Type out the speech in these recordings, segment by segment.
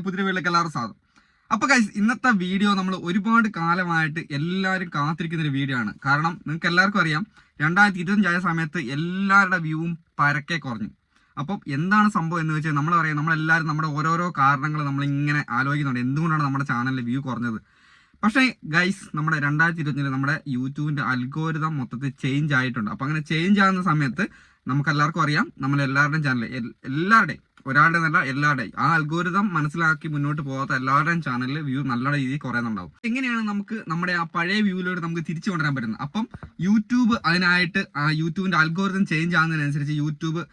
പുതിയ വീട്ടിലേക്ക് എല്ലാവരും സാധനം. അപ്പോൾ ഗൈസ്, ഇന്നത്തെ വീഡിയോ നമ്മൾ ഒരുപാട് കാലമായിട്ട് എല്ലാവരും കാത്തിരിക്കുന്ന ഒരു വീഡിയോ ആണ്. കാരണം നിങ്ങൾക്ക് എല്ലാവർക്കും അറിയാം 2025 സമയത്ത് എല്ലാവരുടെ വ്യൂവും പരക്കെ കുറഞ്ഞു. അപ്പം എന്താണ് സംഭവം എന്ന് വെച്ചാൽ നമ്മളെല്ലാവരും നമ്മുടെ ഓരോരോ കാരണങ്ങൾ നമ്മളിങ്ങനെ ആലോചിക്കുന്നുണ്ട്, എന്തുകൊണ്ടാണ് നമ്മുടെ ചാനലിൽ വ്യൂ കുറഞ്ഞത്. പക്ഷേ ഗൈസ്, നമ്മുടെ 2025 നമ്മുടെ യൂട്യൂബിൻ്റെ അൽഗോരിതം മൊത്തത്തിൽ ചേഞ്ച് ആയിട്ടുണ്ട്. അപ്പം അങ്ങനെ ചേഞ്ച് ആകുന്ന സമയത്ത് നമുക്ക് എല്ലാവർക്കും അറിയാം, നമ്മളെല്ലാവരുടെയും ചാനൽ എല്ലാവരുടെയും, ഒരാളുടെ നല്ല എല്ലാവരുടെയും ആ അൽഗോരിതം മനസ്സിലാക്കി മുന്നോട്ട് പോകാത്ത എല്ലാവരുടെയും ചാനലിൽ വ്യൂ നല്ല രീതിയിൽ കുറയുന്നുണ്ടാവും. എങ്ങനെയാണ് നമുക്ക് നമ്മുടെ ആ പഴയ വ്യൂവിലോട്ട് നമുക്ക് തിരിച്ചു കൊണ്ടുവരാൻ പറ്റുന്നത്? അപ്പം യൂട്യൂബ് അതിനായിട്ട് യൂട്യൂബിന്റെ അൽഗോരിതം ചേഞ്ച് ആകുന്നതിനനുസരിച്ച് യൂട്യൂബ്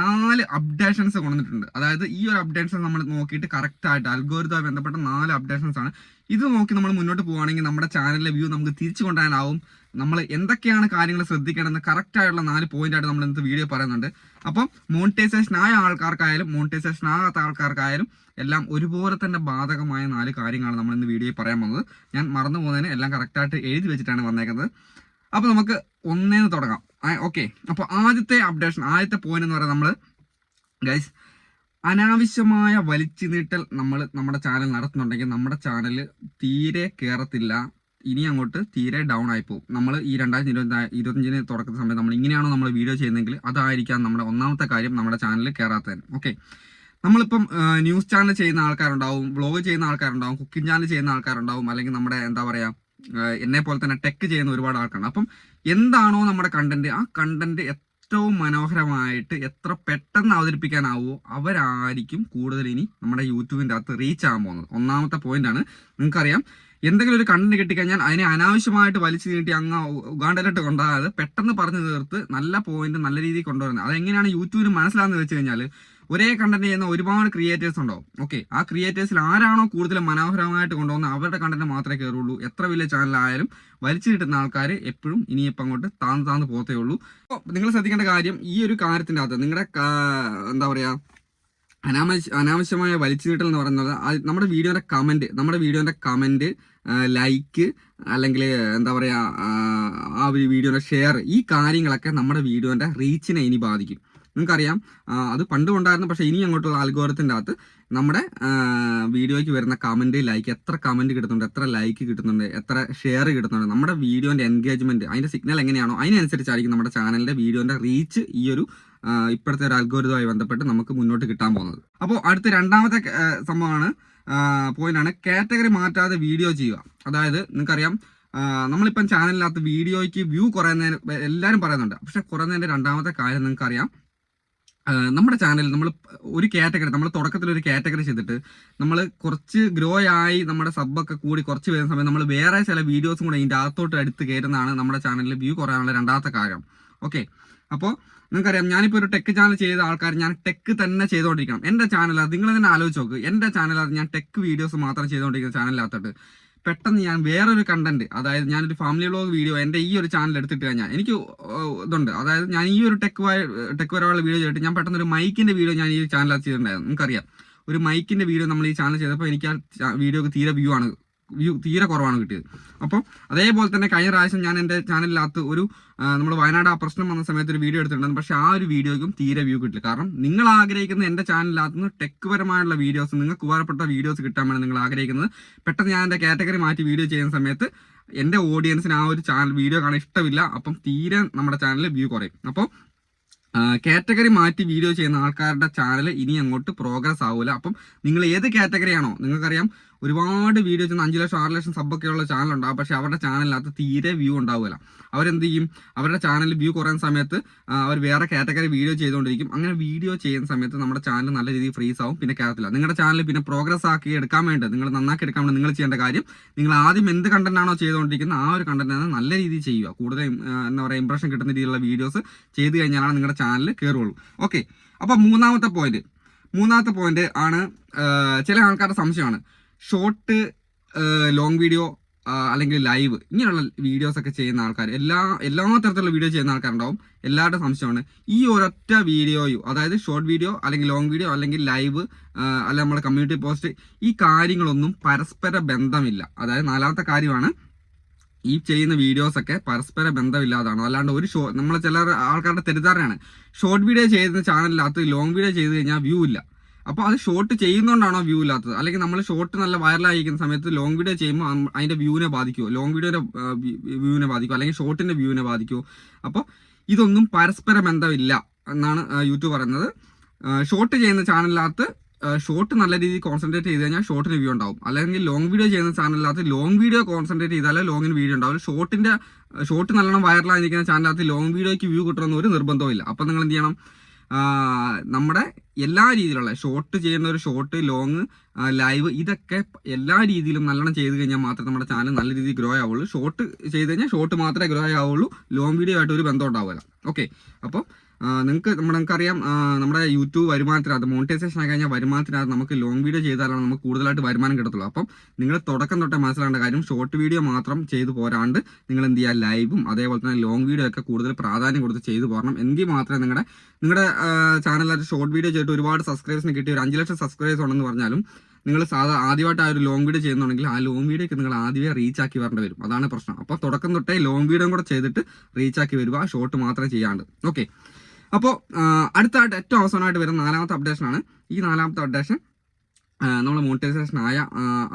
4 അപ്ഡേഷൻസ് കൊണ്ടുവന്നിട്ടുണ്ട്. അതായത് ഈ ഒരു അപ്ഡേഷൻ നമ്മൾ നോക്കിയിട്ട് കറക്റ്റ് ആയിട്ട് അൽഗോരിതവുമായി ബന്ധപ്പെട്ട 4 അപ്ഡേഷൻസ് ആണ്. ഇത് നോക്കി നമ്മൾ മുന്നോട്ട് പോവുകയാണെങ്കിൽ നമ്മുടെ ചാനലിലെ വ്യൂ നമുക്ക് തിരിച്ചു കൊണ്ടുവരാനാവും. നമ്മൾ എന്തൊക്കെയാണ് കാര്യങ്ങൾ ശ്രദ്ധിക്കേണ്ടതെന്ന് കറക്റ്റ് ആയിട്ടുള്ള 4 പോയിന്റായിട്ട് നമ്മൾ ഇന്നത്തെ വീഡിയോ പറയുന്നുണ്ട്. അപ്പം മോണിറ്റൈസേഷൻ ആയ ആൾക്കാർക്കായാലും മോണിറ്റൈസേഷൻ ആകാത്ത ആൾക്കാർക്കായാലും എല്ലാം ഒരുപോലെ തന്നെ ബാധകമായ 4 കാര്യങ്ങളാണ് നമ്മൾ ഇന്ന് വീഡിയോയിൽ പറയാൻ പോകുന്നത്. ഞാൻ മറന്നു പോകുന്നതിന് എല്ലാം കറക്റ്റായിട്ട് എഴുതി വെച്ചിട്ടാണ് വന്നേക്കുന്നത്. അപ്പോൾ നമുക്ക് ഒന്നേന്ന് തുടങ്ങാം. ഓക്കെ, അപ്പോൾ ആദ്യത്തെ അപ്ഡേഷൻ, ആദ്യത്തെ പോയിന്റ് എന്ന് പറയുന്നത്, നമ്മൾ ഗൈസ് അനാവശ്യമായ വലിച്ചു നീട്ടൽ നമ്മുടെ ചാനൽ നടത്തുന്നുണ്ടെങ്കിൽ നമ്മുടെ ചാനൽ തീരെ കയറത്തില്ല. ഇനി അങ്ങോട്ട് തീരെ ഡൗൺ ആയി പോകും. നമ്മൾ ഈ 2025 തുടക്കുന്ന സമയത്ത് നമ്മൾ ഇങ്ങനെയാണോ നമ്മൾ വീഡിയോ ചെയ്യുന്നതെങ്കിൽ അതായിരിക്കാം നമ്മുടെ ഒന്നാമത്തെ കാര്യം, നമ്മുടെ ചാനൽ കയറാത്തതിന്. ഓക്കെ, നമ്മളിപ്പം ന്യൂസ് ചാനൽ ചെയ്യുന്ന ആൾക്കാരുണ്ടാവും, വ്ളോഗ് ചെയ്യുന്ന ആൾക്കാരുണ്ടാവും, കുക്കിംഗ് ചാനൽ ചെയ്യുന്ന ആൾക്കാരുണ്ടാവും, അല്ലെങ്കിൽ നമ്മുടെ എന്താ പറയുക, എന്നെ പോലെ തന്നെ ടെക്ക് ചെയ്യുന്ന ഒരുപാട് ആൾക്കാരുണ്ട്. അപ്പം എന്താണോ നമ്മുടെ കണ്ടന്റ്, ആ കണ്ടന്റ് ഏറ്റവും മനോഹരമായിട്ട് എത്ര പെട്ടെന്ന് അവതരിപ്പിക്കാനാവോ അവരായിരിക്കും കൂടുതൽ ഇനി നമ്മുടെ യൂട്യൂബിൻ്റെ അകത്ത് റീച്ച് ആകാൻ പോകുന്നത്. ഒന്നാമത്തെ പോയിന്റ് ആണ്. നിങ്ങൾക്കറിയാം, എന്തെങ്കിലും ഒരു കണ്ടന്റ് കിട്ടിക്കഴിഞ്ഞാൽ അതിനെ അനാവശ്യമായിട്ട് വലിച്ചു നീട്ടി അങ്ങ് ഉഗാണ്ടയിലിട്ട് കൊണ്ടുപോകാതെ പെട്ടെന്ന് പറഞ്ഞു തീർത്ത് നല്ല പോയിന്റ് നല്ല രീതിയിൽ കൊണ്ടുവരുന്നത്. അതെങ്ങനെയാണ് യൂട്യൂബിന് മനസ്സിലാകുന്നത് വെച്ച് കഴിഞ്ഞാൽ, ഒരേ കണ്ടന്റ് ചെയ്യുന്ന ഒരുപാട് ക്രിയേറ്റേഴ്സ് ഉണ്ടാവും. ഓക്കെ, ആ ക്രിയേറ്റേഴ്സിൽ ആരാണോ കൂടുതൽ മനോഹരമായിട്ട് കൊണ്ടുപോകുന്നത് അവരുടെ കണ്ടന്റ് മാത്രമേ കയറുള്ളൂ. എത്ര വലിയ ചാനലായാലും വലിച്ചു കിട്ടുന്ന ആൾക്കാർ എപ്പോഴും ഇനിയിപ്പം അങ്ങോട്ട് താന്ന് പോകത്തേ ഉള്ളൂ. അപ്പോൾ നിങ്ങൾ ശ്രദ്ധിക്കേണ്ട കാര്യം, ഈ ഒരു കാര്യത്തിൻ്റെ അകത്ത് നിങ്ങളുടെ എന്താ പറയുക, അനാവശ്യമായ വലിച്ചു നീട്ടൽ എന്ന് പറയുന്നത് നമ്മുടെ വീഡിയോന്റെ കമന്റ്, ലൈക്ക്, അല്ലെങ്കിൽ എന്താ പറയുക, ആ ഒരു വീഡിയോയുടെ ഷെയർ, ഈ കാര്യങ്ങളൊക്കെ നമ്മുടെ വീഡിയോന്റെ റീച്ചിനെ ഇനി ബാധിക്കും. നിങ്ങൾക്കറിയാം, അത് പണ്ടും ഉണ്ടായിരുന്നു. പക്ഷേ ഇനി അങ്ങോട്ടുള്ള ആൽഗോരിതത്തിൻ്റെ അകത്ത് നമ്മുടെ വീഡിയോയ്ക്ക് വരുന്ന കമന്റ്, ലൈക്ക്, എത്ര കമന്റ് കിട്ടുന്നുണ്ട്, എത്ര ലൈക്ക് കിട്ടുന്നുണ്ട്, എത്ര ഷെയർ കിട്ടുന്നുണ്ട്, നമ്മുടെ വീഡിയോന്റെ എൻഗേജ്മെന്റ്, അതിന്റെ സിഗ്നൽ എങ്ങനെയാണോ അതിനനുസരിച്ചായിരിക്കും നമ്മുടെ ചാനലിന്റെ വീഡിയോന്റെ റീച്ച് ഈ ഒരു ഇപ്പോഴത്തെ ഒരു അൽഗോരിതവുമായി ബന്ധപ്പെട്ട് നമുക്ക് മുന്നോട്ട് കിട്ടാൻ പോകുന്നത്. അപ്പോൾ അടുത്ത രണ്ടാമത്തെ സംഭവമാണ്, പോയിന്റാണ്, കാറ്റഗറി മാറ്റാതെ വീഡിയോ ചെയ്യുക. അതായത് നിങ്ങൾക്കറിയാം, നമ്മളിപ്പം ചാനലിനകത്ത് വീഡിയോയ്ക്ക് വ്യൂ കുറയുന്നതിന് എല്ലാവരും പറയുന്നുണ്ട്. പക്ഷെ കുറയുന്നതിന്റെ രണ്ടാമത്തെ കാര്യം നിങ്ങൾക്കറിയാം, നമ്മുടെ ചാനലിൽ നമ്മൾ ഒരു കാറ്റഗറി, നമ്മൾ തുടക്കത്തിൽ ഒരു കാറ്റഗറി ചെയ്തിട്ട് നമ്മൾ കുറച്ച് ഗ്രോ ആയി നമ്മുടെ സബ്ബൊക്കെ കൂടി കുറച്ച് വരുന്ന സമയത്ത് നമ്മൾ വേറെ ചില വീഡിയോസും കൂടെ ഇതിൻ്റെ അകത്തോട്ട് അടുത്ത് കയറുന്നതാണ് നമ്മുടെ ചാനലിൽ വ്യൂ കുറയാനുള്ള രണ്ടാമത്തെ കാര്യം. ഓക്കെ, അപ്പോൾ നിങ്ങൾക്കറിയാം, ഞാനിപ്പോൾ ഒരു ടെക്ക് ചാനൽ ചെയ്ത ആൾക്കാർ, ഞാൻ ടെക്ക് തന്നെ ചെയ്തുകൊണ്ടിരിക്കണം. എൻ്റെ ചാനൽ അത് നിങ്ങൾ തന്നെ ആലോചിച്ച് നോക്ക്. എൻ്റെ ചാനൽ അത് ഞാൻ ടെക്ക് വീഡിയോസ് മാത്രം ചെയ്തുകൊണ്ടിരിക്കുന്ന ചാനലിനകത്തോട്ട് പെട്ടെന്ന് ഞാൻ വേറൊരു കണ്ടന്റ്, അതായത് ഞാനൊരു ഫാമിലി വ്ളോഗ് വീഡിയോ എൻ്റെ ഈ ഒരു ചാനൽ എടുത്തിട്ട് കഴിഞ്ഞാൽ എനിക്ക് ഇതുണ്ട്. അതായത് ഞാൻ ഈ ഒരു ടെക്ക് പരമായുള്ള വീഡിയോ ചെയ്തിട്ട് ഞാൻ പെട്ടെന്ന് ഒരു മൈക്കിൻ്റെ വീഡിയോ ഞാൻ ഈ ചാനലിനകത്ത് ചെയ്തിട്ടുണ്ടായിരുന്നു. നിങ്ങൾക്കറിയാം, ഒരു മൈക്കിൻ്റെ വീഡിയോ നമ്മൾ ഈ ചാനൽ ചെയ്തപ്പോൾ എനിക്ക് ആ വീഡിയോക്ക് തീരെ കുറവാണ് കിട്ടിയത്. അപ്പോൾ അതേപോലെ തന്നെ കഴിഞ്ഞ പ്രാവശ്യം ഞാൻ എൻ്റെ ചാനലിനകത്ത് ഒരു നമ്മൾ വയനാട് ആ പ്രശ്നം വന്ന സമയത്ത് ഒരു വീഡിയോ എടുത്തിട്ടുണ്ടായിരുന്നു. പക്ഷേ ആ ഒരു വീഡിയോയ്ക്കും തീരെ വ്യൂ കിട്ടില്ല. കാരണം നിങ്ങൾ ആഗ്രഹിക്കുന്ന എൻ്റെ ചാനലിനകത്ത് ടെക് പരമായുള്ള വീഡിയോസ്, നിങ്ങൾക്ക് ഉപകാരപ്പെട്ട വീഡിയോസ് കിട്ടാൻ വേണ്ടി നിങ്ങൾ ആഗ്രഹിക്കുന്നത്, പെട്ടെന്ന് ഞാൻ എൻ്റെ കാറ്റഗറി മാറ്റി വീഡിയോ ചെയ്യുന്ന സമയത്ത് എൻ്റെ ഓഡിയൻസിന് ആ ഒരു ചാനൽ വീഡിയോ കാണാൻ ഇഷ്ടമില്ല. അപ്പം തീരെ നമ്മുടെ ചാനലിൽ വ്യൂ കുറയും. അപ്പോൾ കാറ്റഗറി മാറ്റി വീഡിയോ ചെയ്യുന്ന ആൾക്കാരുടെ ചാനൽ ഇനി അങ്ങോട്ട് പ്രോഗ്രസ് ആവില്ല. അപ്പം നിങ്ങൾ ഏത് കാറ്റഗറിയാണോ, നിങ്ങൾക്കറിയാം, ഒരുപാട് വീഡിയോ ചെയ്യുന്ന 5 ലക്ഷം 6 ലക്ഷം സബ്ബൊക്കെ ഉള്ള ചാനലുണ്ടാവും. പക്ഷെ അവരുടെ ചാനലിനകത്ത് തീരെ വ്യൂ ഉണ്ടാവില്ല. അവരെന്ത് ചെയ്യും, അവരുടെ ചാനലിൽ വ്യൂ കുറയുന്ന സമയത്ത് അവർ വേറെ കാറ്റഗറി വീഡിയോ ചെയ്തുകൊണ്ടിരിക്കും. അങ്ങനെ വീഡിയോ ചെയ്യുന്ന സമയത്ത് നമ്മുടെ ചാനൽ നല്ല രീതിയിൽ ഫ്രീസ് ആവും, പിന്നെ കയറത്തില്ല. നിങ്ങളുടെ ചാനൽ പിന്നെ പ്രോഗ്രസ് ആക്കി എടുക്കാൻ വേണ്ടി, നിങ്ങൾ നന്നാക്കി എടുക്കാൻ വേണ്ടി നിങ്ങൾ ചെയ്യേണ്ട കാര്യം, നിങ്ങൾ ആദ്യം എന്ത് കണ്ടന്റ് ആണോ ചെയ്തുകൊണ്ടിരിക്കുന്നത് ആ ഒരു കണ്ടന്റ് നല്ല രീതിയിൽ ചെയ്യുക. കൂടുതൽ എന്താ പറയുക, ഇംപ്രഷൻ കിട്ടുന്ന രീതിയിലുള്ള വീഡിയോസ് ചെയ്ത് കഴിഞ്ഞാലാണ് നിങ്ങളുടെ ചാനൽ കയറുള്ളൂ. ഓക്കെ, അപ്പോൾ മൂന്നാമത്തെ പോയിന്റ് ആണ്, ചില ആൾക്കാരുടെ സംശയമാണ്, ഷോർട്ട്, ലോങ് വീഡിയോ അല്ലെങ്കിൽ ലൈവ്, ഇങ്ങനെയുള്ള വീഡിയോസ് ഒക്കെ ചെയ്യുന്ന ആൾക്കാർ, എല്ലാ തരത്തിലുള്ള വീഡിയോ ചെയ്യുന്ന ആൾക്കാരുണ്ടാവും. എല്ലാവരുടെ സംശയമാണ്, ഈ ഒരൊറ്റ വീഡിയോയും, അതായത് ഷോർട്ട് വീഡിയോ അല്ലെങ്കിൽ ലോങ് വീഡിയോ അല്ലെങ്കിൽ ലൈവ് അല്ല നമ്മുടെ കമ്മ്യൂണിറ്റി പോസ്റ്റ്, ഈ കാര്യങ്ങളൊന്നും പരസ്പര ബന്ധമില്ല. അതായത് നാലാമത്തെ കാര്യമാണ്, ഈ ചെയ്യുന്ന വീഡിയോസ് ഒക്കെ പരസ്പര ബന്ധമില്ലാതാണ്. അല്ലാണ്ട് ഒരു നമ്മൾ ചില ആൾക്കാരുടെ തെറ്റിദ്ധാരണയാണ്, ഷോർട്ട് വീഡിയോ ചെയ്യുന്ന ചാനലിനകത്ത് ലോങ് വീഡിയോ ചെയ്ത് കഴിഞ്ഞാൽ വ്യൂ ഇല്ല. അപ്പോൾ അത് ഷോർട്ട് ചെയ്യുന്നതുകൊണ്ടാണോ വ്യൂ ഇല്ലാത്തത്, അല്ലെങ്കിൽ നമ്മൾ ഷോർട്ട് നല്ല വൈറലായിരിക്കുന്ന സമയത്ത് ലോങ് വീഡിയോ ചെയ്യുമ്പോൾ അതിൻ്റെ വ്യൂവിനെ ബാധിക്കുമോ, ലോങ് വീഡിയോയുടെ വ്യൂവിനെ ബാധിക്കുമോ, അല്ലെങ്കിൽ ഷോർട്ടിൻ്റെ വ്യൂവിനെ ബാധിക്കുമോ? അപ്പോൾ ഇതൊന്നും പരസ്പര ബന്ധമില്ല എന്നാണ് യൂട്യൂബ് പറയുന്നത്. ഷോർട്ട് ചെയ്യുന്ന ചാനലിനകത്ത് ഷോർട്ട് നല്ല രീതിയിൽ കോൺസെൻട്രേറ്റ് ചെയ്ത് കഴിഞ്ഞാൽ ഷോർട്ടിന് വ്യൂ ഉണ്ടാവും, അല്ലെങ്കിൽ ലോങ് വീഡിയോ ചെയ്യുന്ന ചാനലിനകത്ത് ലോങ് വീഡിയോ കോൺസെൻട്രേറ്റ് ചെയ്താലേ ലോങ്ങിന് വീഡിയോ ഉണ്ടാവും. ഷോർട്ട് നല്ലോണം വൈറലായിരിക്കുന്ന ചാനലിനകത്ത് ലോങ് വീഡിയോയ്ക്ക് വ്യൂ കിട്ടണമെന്ന് ഒരു നിർബന്ധവും ഇല്ല. അപ്പം നിങ്ങൾ എന്ത് ചെയ്യണം, നമ്മുടെ എല്ലാ രീതിയിലുള്ള ഷോർട്ട് ചെയ്യുന്ന ഒരു ഷോർട്ട്, ലോങ്, ലൈവ്, ഇതൊക്കെ എല്ലാ രീതിയിലും നല്ലോണം ചെയ്ത് കഴിഞ്ഞാൽ മാത്രമേ നമ്മുടെ ചാനൽ നല്ല രീതിയിൽ ഗ്രോ ആവുള്ളൂ. ഷോർട്ട് ചെയ്ത് കഴിഞ്ഞാൽ ഷോർട്ട് മാത്രമേ ഗ്രോ ആവുള്ളൂ, ലോങ് വീഡിയോ ആയിട്ട് ഒരു ബന്ധം ഉണ്ടാവില്ല. ഓക്കെ, അപ്പോൾ നമുക്കറിയാം നമ്മുടെ യൂട്യൂബ് വരുമാനത്തിനകത്ത് മോണിറ്റൈസേഷൻ ആയി കഴിഞ്ഞാൽ വരുമാനത്തിനകത്ത് നമുക്ക് ലോങ് വീഡിയോ ചെയ്താലാണ് നമുക്ക് കൂടുതലായിട്ട് വരുമാനം കിട്ടത്തുള്ളൂ. അപ്പം നിങ്ങൾ തുടക്കം തൊട്ടേ മനസ്സിലാവേണ്ട കാര്യം, ഷോർട്ട് വീഡിയോ മാത്രം ചെയ്തു പോരാണ്ട് നിങ്ങൾ എന്ത് ചെയ്യുക, ലൈവും അതേപോലെ തന്നെ ലോങ് വീഡിയോ ഒക്കെ കൂടുതൽ പ്രാധാന്യം കൊടുത്ത് ചെയ്തു പോരണം. എങ്കിൽ മാത്രമേ നിങ്ങളുടെ ചാനലിൽ ഷോർട്ട് വീഡിയോ ചെയ്തിട്ട് ഒരുപാട് സബ്സ്ക്രൈബേഴ്സിന് കിട്ടി, ഒരു 5 ലക്ഷം സബ്സ്ക്രൈബേഴ്സ് ഉണ്ടെന്ന് പറഞ്ഞാലും നിങ്ങൾ ആദ്യമായിട്ട് ആ ഒരു ലോങ് വീഡിയോ ചെയ്യുന്നുണ്ടെങ്കിൽ ആ ലോങ് വീഡിയോക്ക് നിങ്ങൾ ആദ്യമേ റീച്ച് ആക്കി വരേണ്ടി വരും. അതാണ് പ്രശ്നം. അപ്പോൾ തുടക്കം തൊട്ടേ ലോങ് വീഡിയോ കൂടെ ചെയ്തിട്ട് റീച്ച് ആക്കി വരിക, ഷോർട്ട് മാത്രമേ ചെയ്യാണ്ട്. ഓക്കെ, അപ്പോൾ അടുത്തായിട്ട് ഏറ്റവും അവസാനമായിട്ട് വരുന്ന 4ാമത്തെ അപ്ഡേഷനാണ്. ഈ 4ാമത്തെ അപ്ഡേഷൻ നമ്മൾ മോണിറ്റൈസേഷൻ ആയ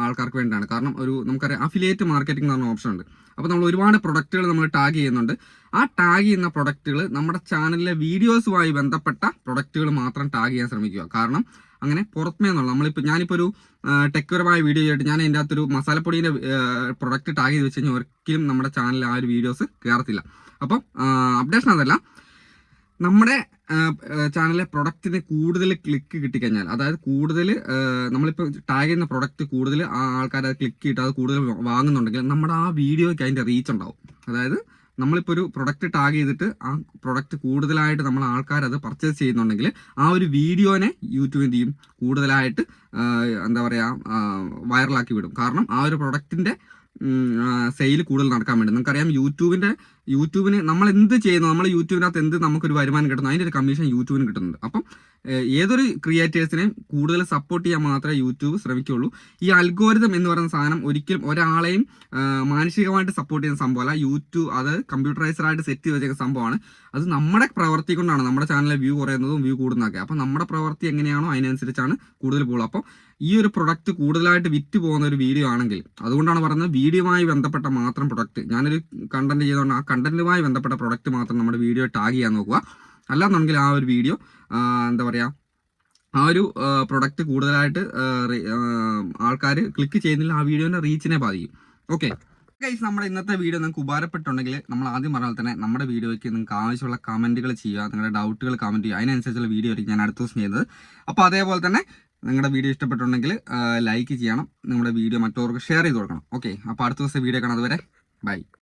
ആൾക്കാർക്ക് വേണ്ടിയാണ്. കാരണം നമുക്കറിയാം അഫിലിയേറ്റ് മാർക്കറ്റിംഗ് എന്ന് പറഞ്ഞ ഓപ്ഷൻ ഉണ്ട്. അപ്പോൾ നമ്മൾ ഒരുപാട് പ്രൊഡക്റ്റുകൾ നമ്മൾ ടാഗ് ചെയ്യുന്നുണ്ട്. ആ ടാഗ് ചെയ്യുന്ന പ്രൊഡക്റ്റുകൾ നമ്മുടെ ചാനലിലെ വീഡിയോസുമായി ബന്ധപ്പെട്ട പ്രൊഡക്റ്റുകൾ മാത്രം ടാഗ് ചെയ്യാൻ ശ്രമിക്കുക. കാരണം അങ്ങനെ പുറമേ നിന്നുള്ള ഞാനിപ്പോൾ ഒരു ടെക്പരമായ വീഡിയോ ചെയ്തിട്ട് ഞാൻ അതിൻ്റെ അകത്തൊരു മസാലപ്പൊടീൻ്റെ പ്രൊഡക്റ്റ് ടാഗ് ചെയ്ത് വെച്ച് കഴിഞ്ഞാൽ ഒരിക്കലും നമ്മുടെ ചാനലിൽ ആ ഒരു വീഡിയോസ് കയറത്തില്ല. അപ്പം അപ്ഡേഷൻ അതല്ല, നമ്മുടെ ചാനലിലെ പ്രൊഡക്റ്റിന് കൂടുതൽ ക്ലിക്ക് കിട്ടിക്കഴിഞ്ഞാൽ, അതായത് കൂടുതൽ നമ്മളിപ്പോൾ ടാഗ് ചെയ്യുന്ന പ്രൊഡക്റ്റ് കൂടുതൽ ആ ആൾക്കാർ അത് ക്ലിക്ക് ചെയ്തിട്ട് അത് കൂടുതൽ വാങ്ങുന്നുണ്ടെങ്കിൽ നമ്മുടെ ആ വീഡിയോയ്ക്ക് അതിൻ്റെ റീച്ച് ഉണ്ടാവും. അതായത് നമ്മളിപ്പോൾ ഒരു പ്രൊഡക്റ്റ് ടാഗ് ചെയ്തിട്ട് ആ പ്രൊഡക്റ്റ് കൂടുതലായിട്ട് നമ്മൾ ആൾക്കാർ അത് പർച്ചേസ് ചെയ്യുന്നുണ്ടെങ്കിൽ ആ ഒരു വീഡിയോനെ യൂട്യൂബിൻ്റെ ചെയ്യും കൂടുതലായിട്ട് എന്താ പറയുക വൈറലാക്കി വിടും. കാരണം ആ ഒരു പ്രൊഡക്റ്റിൻ്റെ സെയിൽ കൂടുതൽ നടക്കാൻ വേണ്ടി. നമുക്കറിയാം യൂട്യൂബിന് നമ്മൾ എന്ത് ചെയ്യുന്നു, നമ്മൾ യൂട്യൂബിനകത്ത് എന്ത് നമുക്കൊരു വരുമാനം കിട്ടുന്നു, അതിൻ്റെ ഒരു കമ്മീഷൻ യൂട്യൂബിന് കിട്ടുന്നുണ്ട്. അപ്പം ഏതൊരു ക്രിയേറ്റേഴ്സിനെയും കൂടുതൽ സപ്പോർട്ട് ചെയ്യാൻ മാത്രമേ യൂട്യൂബ് ശ്രമിക്കുകയുള്ളൂ. ഈ അൽഗോരിതം എന്ന് പറയുന്ന സാധനം ഒരിക്കലും ഒരാളെയും മാനസികമായിട്ട് സപ്പോർട്ട് ചെയ്യുന്ന സംഭവമല്ല. യൂട്യൂബ് അത് കമ്പ്യൂട്ടറൈസ്ഡായിട്ട് സെറ്റ് ചെയ്ത് വെച്ചേക്കുന്ന സംഭവമാണ്. അത് നമ്മുടെ പ്രവൃത്തി കൊണ്ടാണ് നമ്മുടെ ചാനലിലെ വ്യൂ കുറയുന്നതും വ്യൂ കൂടുന്നതൊക്കെ. അപ്പം നമ്മുടെ പ്രവൃത്തി എങ്ങനെയാണോ അതിനനുസരിച്ചാണ് കൂടുതൽ പോകുള്ളൂ. അപ്പോൾ ഈ ഒരു പ്രൊഡക്റ്റ് കൂടുതലായിട്ട് വിറ്റ് പോകുന്ന ഒരു വീഡിയോ ആണെങ്കിൽ, അതുകൊണ്ടാണ് പറയുന്നത് വീഡിയോയുമായി ബന്ധപ്പെട്ട മാത്രം പ്രൊഡക്റ്റ്. ഞാനൊരു കണ്ടന്റ് ചെയ്തുകൊണ്ട് ആ കണ്ടന്റുമായി ബന്ധപ്പെട്ട പ്രൊഡക്റ്റ് മാത്രം നമ്മുടെ വീഡിയോ ടാഗ് ചെയ്യാൻ നോക്കുക. അല്ലാന്നുണ്ടെങ്കിൽ ആ ഒരു വീഡിയോ എന്താ പറയുക, ആ ഒരു പ്രൊഡക്റ്റ് കൂടുതലായിട്ട് ആൾക്കാർ ക്ലിക്ക് ചെയ്യുന്നില്ല, ആ വീഡിയോൻ്റെ റീച്ചിനെ ബാധിക്കും. ഓക്കെ ഗൈസ്, നമ്മുടെ ഇന്നത്തെ വീഡിയോ നിങ്ങൾക്ക് ഉപകാരപ്പെട്ടുണ്ടെങ്കിൽ നമ്മൾ ആദ്യം പറഞ്ഞാൽ തന്നെ നമ്മുടെ വീഡിയോയ്ക്ക് നിങ്ങൾക്ക് ആവശ്യമുള്ള കമൻറ്റുകൾ ചെയ്യുക, നിങ്ങളുടെ ഡൗട്ടുകൾ കമൻറ്റ് ചെയ്യുക. അതിനനുസരിച്ചുള്ള വീഡിയോ ആയിരിക്കും ഞാൻ അടുത്ത ദിവസം ചെയ്യുന്നത്. അപ്പോൾ അതേപോലെ തന്നെ നിങ്ങളുടെ വീഡിയോ ഇഷ്ടപ്പെട്ടുണ്ടെങ്കിൽ ലൈക്ക് ചെയ്യണം, നിങ്ങളുടെ വീഡിയോ മറ്റവർക്ക് ഷെയർ ചെയ്ത് കൊടുക്കണം. ഓക്കെ, അപ്പോൾ അടുത്ത ദിവസം വീഡിയോ കാണാം. അതുവരെ ബൈ.